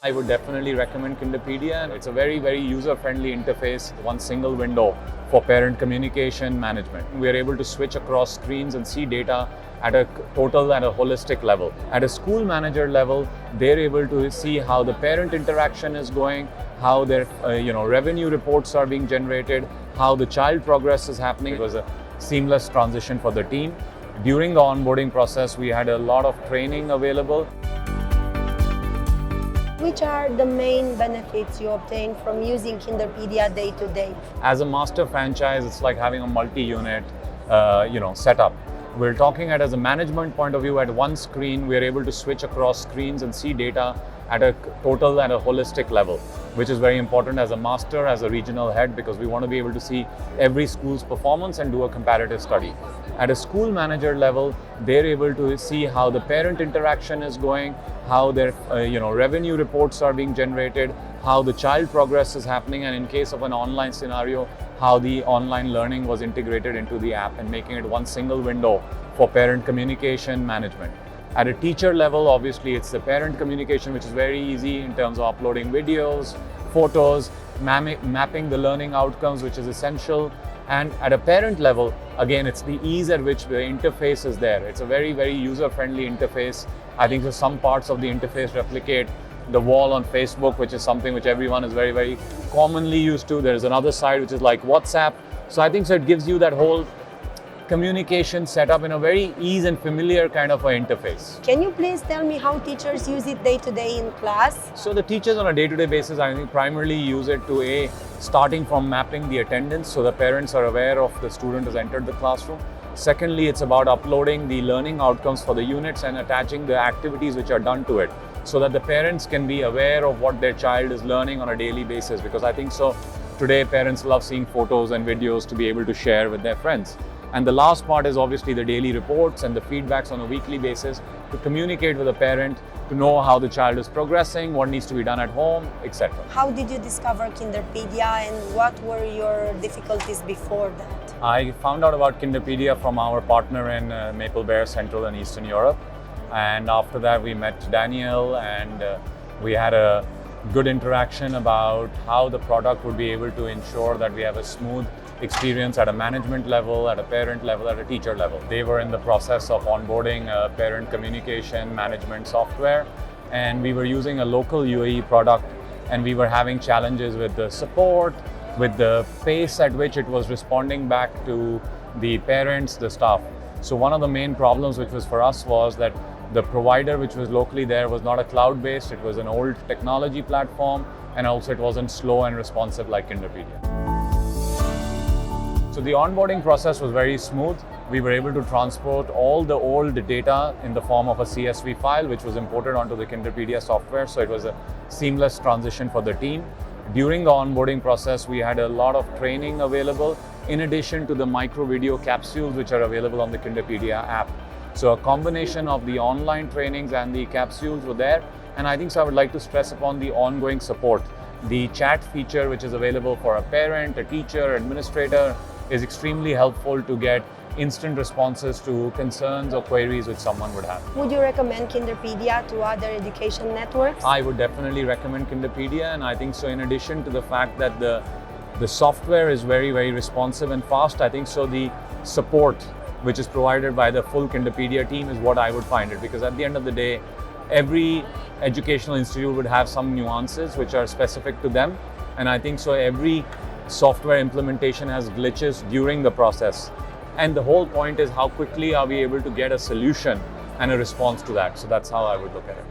I would definitely recommend Kinderpedia. It's a very user-friendly interface, one single window for parent communication management. We are able to switch across screens and see data at a total and a holistic level. At a school manager level, they're able to see how the parent interaction is going, how their revenue reports are being generated, how the child progress is happening. It was a seamless transition for the team. During the onboarding process, we had a lot of training available. Which are the main benefits you obtain from using Kinderpedia day to day? As a master franchise, it's like having a multi-unit setup. We're talking as a management point of view. At one screen, we're able to switch across screens and see data at a total and a holistic level, which is very important as a master, as a regional head, because we want to be able to see every school's performance and do a comparative study. At a school manager level, they're able to see how the parent interaction is going, how their revenue reports are being generated, how the child progress is happening, and in case of an online scenario, how the online learning was integrated into the app and making it one single window for parent communication management. At a teacher level, obviously, it's the parent communication, which is very easy in terms of uploading videos, photos, mapping the learning outcomes, which is essential. And at a parent level, again, it's the ease at which the interface is there. It's a very user-friendly interface. I think so some parts of the interface replicate the wall on Facebook, which is something which everyone is very commonly used to. There's another side which is like WhatsApp. So I think so it gives you that whole communication setup in a very ease and familiar kind of an interface. Can you please tell me how teachers use it day to day in class? So the teachers on a day-to-day basis, I think, primarily use it to starting from mapping the attendance, so the parents are aware of the student has entered the classroom. Secondly, it's about uploading the learning outcomes for the units and attaching the activities which are done to it, so that the parents can be aware of what their child is learning on a daily basis. Because I think so today parents love seeing photos and videos to be able to share with their friends. And the last part is obviously the daily reports and the feedbacks on a weekly basis to communicate with the parent, to know how the child is progressing, what needs to be done at home, etc. How did you discover Kinderpedia and what were your difficulties before that? I found out about Kinderpedia from our partner in Maple Bear, Central and Eastern Europe. And after that, we met Daniel and we had a good interaction about how the product would be able to ensure that we have a smooth experience at a management level, at a parent level, at a teacher level. They were in the process of onboarding a parent communication management software, and we were using a local UAE product, and we were having challenges with the support, with the pace at which it was responding back to the parents, the staff. So one of the main problems which was for us was that the provider which was locally there was not a cloud-based, it was an old technology platform, and also it wasn't slow and responsive like Kinderpedia. So the onboarding process was very smooth. We were able to transport all the old data in the form of a CSV file, which was imported onto the Kinderpedia software. So it was a seamless transition for the team. During the onboarding process, we had a lot of training available, in addition to the micro video capsules which are available on the Kinderpedia app. So a combination of the online trainings and the capsules were there. And I think so I would like to stress upon the ongoing support. The chat feature, which is available for a parent, a teacher, administrator, is extremely helpful to get instant responses to concerns or queries which someone would have. Would you recommend Kinderpedia to other education networks? I would definitely recommend Kinderpedia, and I think so in addition to the fact that the software is very responsive and fast, I think so the support which is provided by the full Kinderpedia team is what I would find it, because at the end of the day, every educational institute would have some nuances which are specific to them, and I think so every software implementation has glitches during the process. And the whole point is how quickly are we able to get a solution and a response to that. So that's how I would look at it.